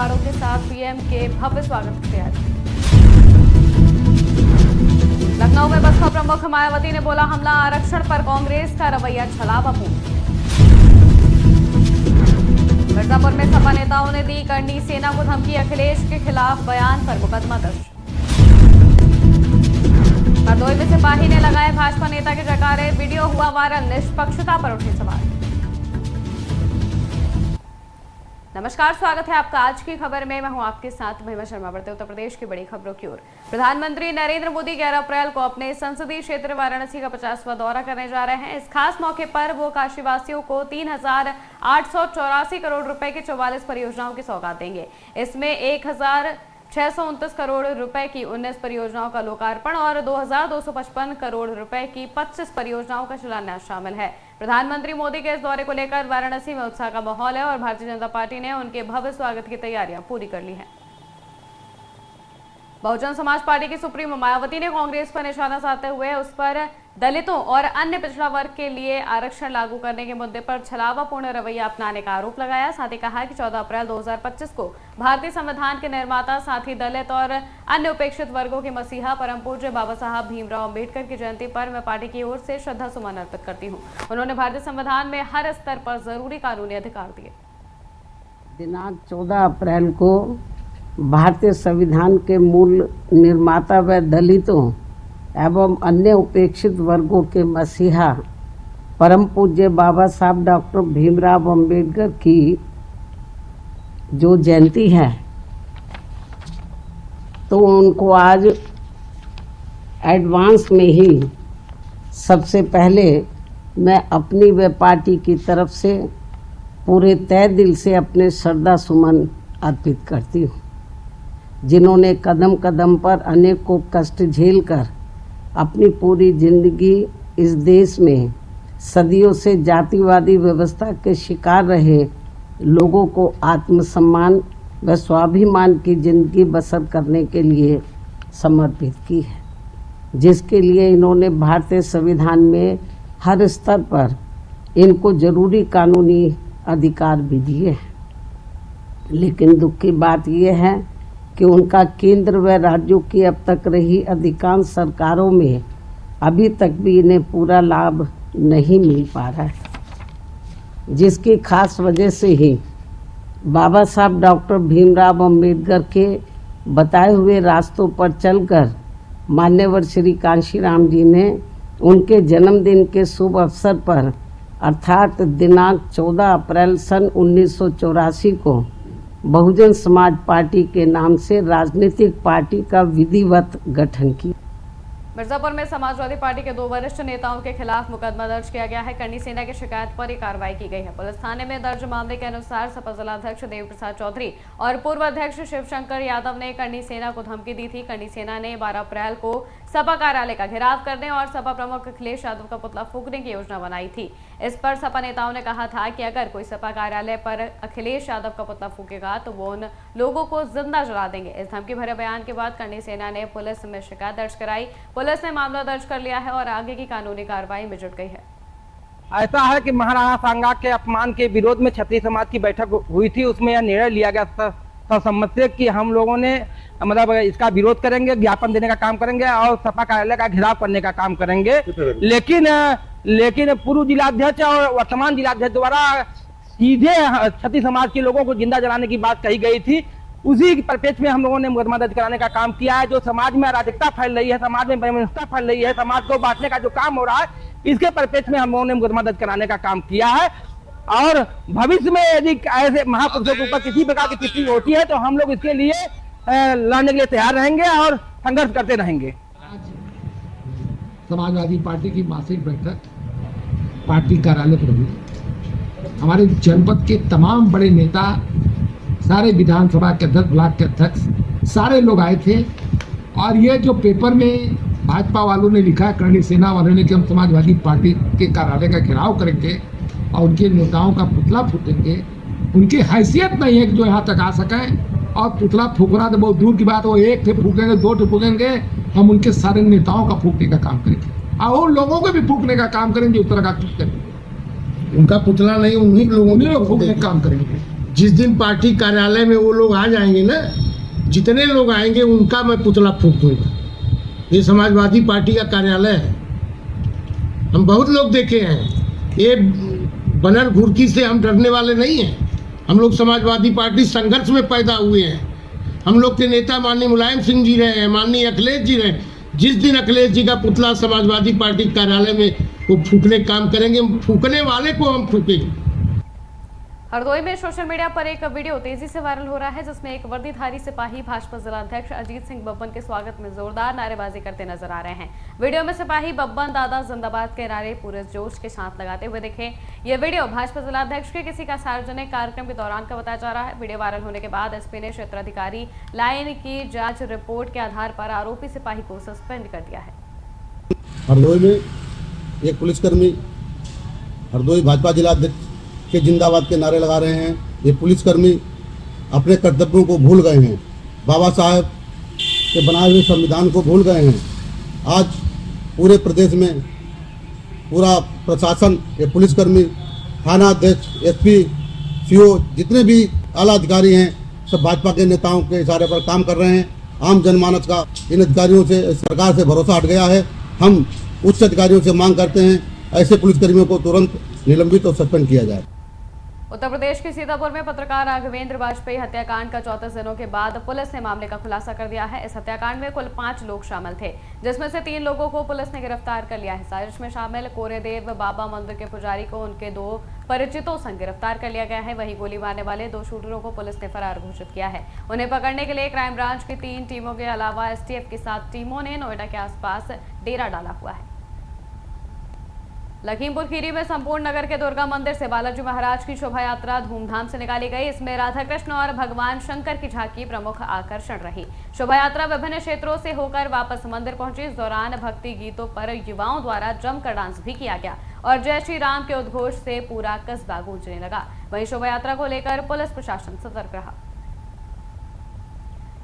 जुगाड़ों के साथ पीएम के भव्य स्वागत की तैयारी। लखनऊ में बसपा प्रमुख मायावती ने बोला हमला आरक्षण पर कांग्रेस का रवैया छलावापूर्ण। मिर्जापुर में सपा नेताओं ने दी करनी सेना को धमकी, अखिलेश के खिलाफ बयान पर मुकदमा दर्ज। हरदोई में सिपाही ने लगाए भाजपा नेता के जयकारे, वीडियो हुआ वायरल, निष्पक्षता पर उठे सवाल। नमस्कार, स्वागत है आपका आज की खबर में। मैं हूं आपके साथ महिमा शर्मा। बढ़ते उत्तर प्रदेश की बड़ी खबरों की ओर। प्रधानमंत्री नरेंद्र मोदी 11 अप्रैल को अपने संसदीय क्षेत्र वाराणसी का 50वां दौरा करने जा रहे हैं। इस खास मौके पर वो काशीवासियों को 3,884 करोड़ रुपए की 44 परियोजनाओं की सौगात देंगे। इसमें 1,629 करोड़ रुपए की 19 परियोजनाओं का लोकार्पण और 2,255 करोड़ रुपए की 25 परियोजनाओं का शिलान्यास शामिल है। प्रधानमंत्री मोदी के इस दौरे को लेकर वाराणसी में उत्साह का माहौल है और भारतीय जनता पार्टी ने उनके भव्य स्वागत की तैयारियां पूरी कर ली हैं। बहुजन समाज पार्टी की सुप्रीमो मायावती ने कांग्रेस पर निशाना साधते हुए उस पर दलितों और अन्य पिछड़ा वर्ग के लिए आरक्षण लागू करने के मुद्दे पर छलावापूर्ण रवैया अपनाने का आरोप लगाया। साथ ही कहा कि 14 अप्रैल 2025 को भारतीय संविधान के निर्माता, साथ ही दलित और अन्य उपेक्षित वर्गों के मसीहा परम पूज्य बाबा साहब भीमराव अम्बेडकर की जयंती पर मैं पार्टी की ओर से श्रद्धा सुमन अर्पित करती हूँ। उन्होंने भारतीय संविधान में हर स्तर पर जरूरी कानूनी अधिकार दिए। दिनांक 14 अप्रैल को भारतीय संविधान के मूल निर्माता व दलितों एवं अन्य उपेक्षित वर्गों के मसीहा परम पूज्य बाबा साहब डॉक्टर भीमराव अम्बेडकर की जो जयंती है, तो उनको आज एडवांस में ही सबसे पहले मैं अपनी व पार्टी की तरफ से पूरे तय दिल से अपने श्रद्धा सुमन अर्पित करती हूँ, जिन्होंने कदम कदम पर अनेकों कष्ट झेलकर अपनी पूरी जिंदगी इस देश में सदियों से जातिवादी व्यवस्था के शिकार रहे लोगों को आत्मसम्मान व स्वाभिमान की जिंदगी बसर करने के लिए समर्पित की है, जिसके लिए इन्होंने भारतीय संविधान में हर स्तर पर इनको जरूरी कानूनी अधिकार भी दिए हैं। लेकिन दुख की बात यह है कि उनका केंद्र व राज्यों की अब तक रही अधिकांश सरकारों में अभी तक भी इन्हें पूरा लाभ नहीं मिल पा रहा है, जिसकी खास वजह से ही बाबा साहब डॉक्टर भीमराव अम्बेडकर के बताए हुए रास्तों पर चलकर मान्यवर श्री कांशीराम जी ने उनके जन्मदिन के शुभ अवसर पर अर्थात दिनांक 14 अप्रैल सन 1984 को बहुजन समाज पार्टी के नाम से राजनीतिक पार्टी का विधिवत गठन किया। मिर्जापुर में समाजवादी पार्टी के 2 वरिष्ठ नेताओं के खिलाफ मुकदमा दर्ज किया गया है। करनी सेना की शिकायत पर यह कार्रवाई की गई है। पुलिस थाने में दर्ज मामले के अनुसार सपा जिलाध्यक्ष देव प्रसाद चौधरी और पूर्व अध्यक्ष शिवशंकर यादव ने करनी सेना को धमकी दी थी। करनी सेना ने 12 अप्रैल को सपा कार्यालय का घेराव करने और सपा प्रमुख अखिलेश यादव का पुतला फूंकने की योजना बनाई थी। इस पर सपा नेताओं ने कहा था कि अगर कोई सपा कार्यालय पर अखिलेश यादव का पुतला फूंकेगा तो वो उन लोगों को जिंदा जला देंगे। इस धमकी भरे बयान के बाद करनी सेना ने पुलिस में शिकायत दर्ज कराई। पुलिस ने मामला दर्ज कर लिया है और आगे की कानूनी कार्रवाई में जुट गई है। ऐसा है कि महाराणा सांगा के अपमान के विरोध में क्षत्रिय समाज की बैठक हुई थी। उसमें यह निर्णय लिया गया सर्वसम्मत से कि हम लोगों ने मतलब इसका विरोध करेंगे, ज्ञापन देने का काम करेंगे और सपा कार्यालय का घेराव करने का काम करेंगे। लेकिन पूर्व जिलाध्यक्ष और वर्तमान जिलाध्यक्ष द्वारा सीधे क्षत्रिय समाज के लोगों को जिंदा जलाने की बात कही गई थी। उसी परिप्रेक्ष्य में हम लोगों ने मुकदमा दर्ज कराने का काम किया है। जो समाज में अराजकता फैल रही है, समाज में वैमनस्यता फैल रही है, समाज को बांटने का जो काम हो रहा है, इसके परिप्रेक्ष्य में हम लोगों ने मुकदमा दर्ज कराने का काम किया है। और भविष्य में यदि ऐसे महापुरुषों के ऊपर किसी प्रकार की टिप्पणी होती है तो हम लोग इसके लिए लड़ने के लिए तैयार रहेंगे और संघर्ष करते रहेंगे। समाजवादी पार्टी की मासिक बैठक पार्टी कार्यालय पर हुई। हमारे जनपद के तमाम बड़े नेता, सारे विधानसभा के अध्यक्ष, ब्लॉक के अध्यक्ष, सारे लोग आए थे। और ये जो पेपर में भाजपा वालों ने लिखा, करणी सेना वालों ने कि हम समाजवादी पार्टी के कार्यालय का घेराव करेंगे और उनके नेताओं का पुतला फूटेंगे, उनकी हैसियत नहीं है कि जो यहाँ तक आ सकें। और पुतला फूकना तो बहुत दूर की बात, वो 1 ठे फूकेंगे, 2 ठे फूकेंगे, हम उनके सारे नेताओं का फूकने का काम करेंगे और उन लोगों को भी फूकने का काम करेंगे, उत्तराखंड करेंगे। उनका पुतला नहीं, उन्हीं लोगों ने फूकने का काम करेंगे। जिस दिन पार्टी कार्यालय में वो लोग आ जाएंगे ना, जितने लोग आएंगे उनका मैं पुतला फूंक दूंगा। ये समाजवादी पार्टी का कार्यालय है। हम बहुत लोग देखे हैं, ये बनर घुरकी से हम डरने वाले नहीं हैं। हम लोग समाजवादी पार्टी संघर्ष में पैदा हुए हैं। हम लोग के नेता माननीय मुलायम सिंह जी रहे हैं, माननीय अखिलेश जी रहे। जिस दिन अखिलेश जी का पुतला समाजवादी पार्टी कार्यालय में वो फूकने का काम करेंगे, फूकने वाले को हम फूकेंगे। हरदोई में सोशल मीडिया पर एक वीडियो तेजी से वायरल हो रहा है, जिसमें एक वर्दीधारी सिपाही भाजपा जिला अध्यक्ष अजीत सिंह बब्बन के स्वागत में जोरदार नारेबाजी करते नजर आ रहे हैं। वीडियो में सिपाही बब्बन दादा जिंदाबाद के नारे पूरे जोश के साथ लगाते हुए दिखे। ये वीडियो भाजपा जिला अध्यक्ष के किसी का सार्वजनिक कार्यक्रम के दौरान का बताया जा रहा है। वीडियो वायरल होने के बाद एसपी ने क्षेत्राधिकारी लाइन की जांच रिपोर्ट के आधार पर आरोपी सिपाही को सस्पेंड कर दिया है। हरदोई में एक पुलिसकर्मी हरदोई भाजपा जिला अध्यक्ष के जिंदाबाद के नारे लगा रहे हैं। ये पुलिसकर्मी अपने कर्तव्यों को भूल गए हैं, बाबा साहब के बनाए हुए संविधान को भूल गए हैं। आज पूरे प्रदेश में पूरा प्रशासन, ये पुलिसकर्मी, थाना अध्यक्ष, एसपी, सीओ, जितने भी आला अधिकारी हैं, सब भाजपा के नेताओं के इशारे पर काम कर रहे हैं। आम जनमानस का इन अधिकारियों से, सरकार से भरोसा हट गया है। हम उच्च अधिकारियों से मांग करते हैं ऐसे पुलिसकर्मियों को तुरंत निलंबित और सस्पेंड किया जाए। उत्तर प्रदेश के सीतापुर में पत्रकार राघवेंद्र वाजपेयी हत्याकांड का 34 दिनों के बाद पुलिस ने मामले का खुलासा कर दिया है। इस हत्याकांड में कुल 5 लोग शामिल थे, जिसमें से 3 लोगों को पुलिस ने गिरफ्तार कर लिया है। साजिश में शामिल कोरेदेव बाबा मंदिर के पुजारी को उनके 2 परिचितों संग गिरफ्तार कर लिया गया है। वहीं गोली मारने वाले 2 शूटरों को पुलिस ने फरार घोषित किया है। उन्हें पकड़ने के लिए क्राइम ब्रांच की 3 टीमों के अलावा एसटीएफ की 7 टीमों ने नोएडा के आसपास डेरा डाला हुआ है। लखीमपुर खीरी में संपूर्ण नगर के दुर्गा मंदिर से बालाजी महाराज की शोभा यात्रा धूमधाम से निकाली गई। इसमें राधा कृष्ण और भगवान शंकर की झांकी प्रमुख आकर्षण रही। शोभा यात्रा विभिन्न क्षेत्रों से होकर वापस मंदिर पहुंची। इस दौरान भक्ति गीतों पर युवाओं द्वारा जमकर डांस भी किया गया और जय श्री राम के उद्घोष से पूरा कस्बा गूंजने लगा। वहीं शोभा यात्रा को लेकर पुलिस प्रशासन सतर्क रहा।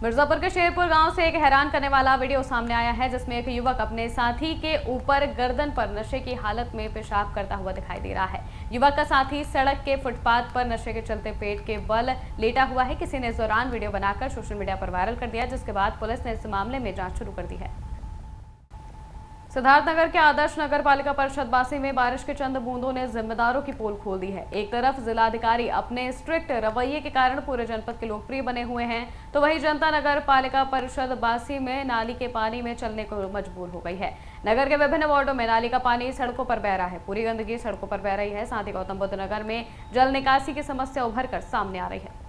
मिर्जापुर के शेरपुर गांव से एक हैरान करने वाला वीडियो सामने आया है, जिसमें एक युवक अपने साथी के ऊपर गर्दन पर नशे की हालत में पेशाब करता हुआ दिखाई दे रहा है। युवक का साथी सड़क के फुटपाथ पर नशे के चलते पेट के बल लेटा हुआ है। किसी ने इस दौरान वीडियो बनाकर सोशल मीडिया पर वायरल कर दिया, जिसके बाद पुलिस ने इस मामले में जांच शुरू कर दी है। सिद्धार्थनगर के आदर्श नगर पालिका परिषद बासी में बारिश के चंद बूंदों ने जिम्मेदारों की पोल खोल दी है। एक तरफ जिलाधिकारी अपने स्ट्रिक्ट रवैये के कारण पूरे जनपद के लोकप्रिय बने हुए हैं, तो वहीं जनता नगर पालिका परिषद बासी में नाली के पानी में चलने को मजबूर हो गई है। नगर के विभिन्न वार्डों में नाली का पानी सड़कों पर बह रहा है। पूरी गंदगी सड़कों पर बह रही है। साथ ही गौतम बुद्ध नगर में जल निकासी की समस्या उभर कर सामने आ रही है।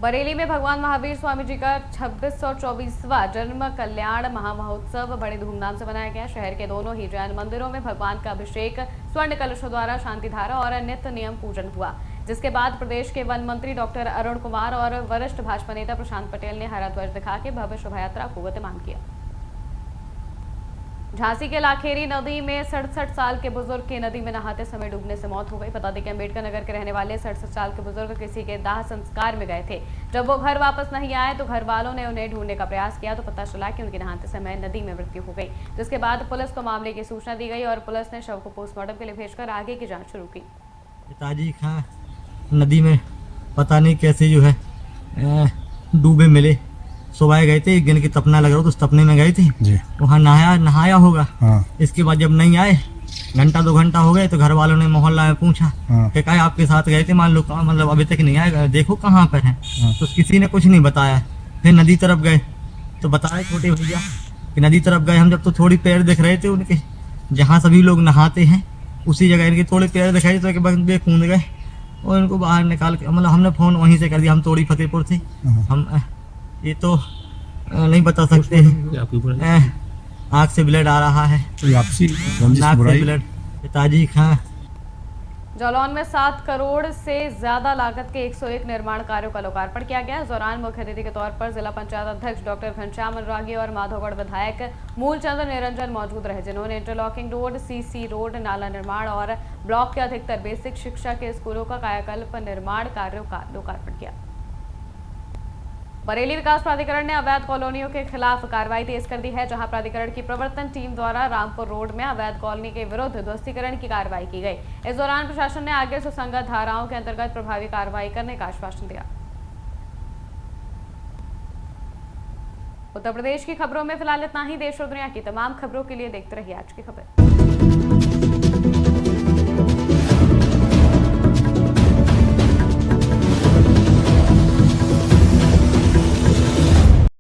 बरेली में भगवान महावीर स्वामी जी का 2624वां जन्म कल्याण महामहोत्सव बड़े धूमधाम से मनाया गया। शहर के दोनों ही जैन मंदिरों में भगवान का अभिषेक, स्वर्ण कलशों द्वारा शांति धारा और नित्य नियम पूजन हुआ, जिसके बाद प्रदेश के वन मंत्री डॉक्टर अरुण कुमार और वरिष्ठ भाजपा नेता प्रशांत पटेल ने हरा ध्वज दिखा के भव्य शोभा यात्रा को गतिमान किया। झांसी के लाखेरी नदी में 67 साल के बुजुर्ग की नदी में नहाते समय डूबने से मौत हो गई। बता दें कि अम्बेडकर नगर के रहने वाले 67 साल के बुजुर्ग किसी के दाह संस्कार में गए थे। जब वो घर वापस नहीं आए तो घर वालों ने उन्हें ढूंढने का प्रयास किया तो पता चला कि उनके नहाते समय नदी में मृत्यु हो गई, जिसके बाद पुलिस को मामले की सूचना दी गई और पुलिस ने शव को पोस्टमार्टम के लिए भेजकर आगे की जाँच शुरू की। पिताजी नदी में पता नहीं कैसे जो है डूबे मिले। सुबह गए थे, एक दिन की तपना लग रहा तो उस तपने में गए थे, वहाँ नहाया होगा। इसके बाद जब नहीं आए, घंटा 2 घंटा हो गए, तो घर वालों ने मोहल्ला में पूछा कि कहा आपके साथ गए थे, मान लो मतलब अभी तक नहीं आए, देखो कहाँ पर है। तो किसी ने कुछ नहीं बताया। फिर नदी तरफ गए तो बताया छोटे भैया कि नदी तरफ गए हम, जब तो थोड़ी पैर दिख रहे थे उनके, जहाँ सभी लोग नहाते हैं उसी जगह इनके थोड़े पैर दिखाई तो बंदे कूद गए और इनको बाहर निकाल के, मतलब हमने फ़ोन वहीं से कर दिया। हम तोड़ी फतेहपुर से, हम ये तो नहीं बता सकते हैं। आँख से ब्लड आ रहा है, नाक से ब्लड। पिताजी जालौन में 7 करोड़ से ज्यादा लागत के 101 निर्माण कार्यों का लोकार्पण किया गया। इस दौरान मुख्य अतिथि के तौर पर जिला पंचायत अध्यक्ष डॉक्टर घनश्याम अनुरागी और माधोगढ़ विधायक मूलचंद निरंजन मौजूद रहे, जिन्होंने इंटरलॉकिंग रोड, सीसी रोड, नाला निर्माण और ब्लॉक के अधिकतर बेसिक शिक्षा के स्कूलों का कायाकल्प निर्माण कार्यों का लोकार्पण किया। बरेली विकास प्राधिकरण ने अवैध कॉलोनियों के खिलाफ कार्रवाई तेज कर दी है, जहां प्राधिकरण की प्रवर्तन टीम द्वारा रामपुर रोड में अवैध कॉलोनी के विरुद्ध ध्वस्तीकरण की कार्रवाई की गई। इस दौरान प्रशासन ने आगे सुसंगत धाराओं के अंतर्गत प्रभावी कार्रवाई करने का आश्वासन दिया। उत्तर प्रदेश की खबरों में फिलहाल इतना ही। देश और दुनिया की तमाम खबरों के लिए देखते रहिए आज की खबर।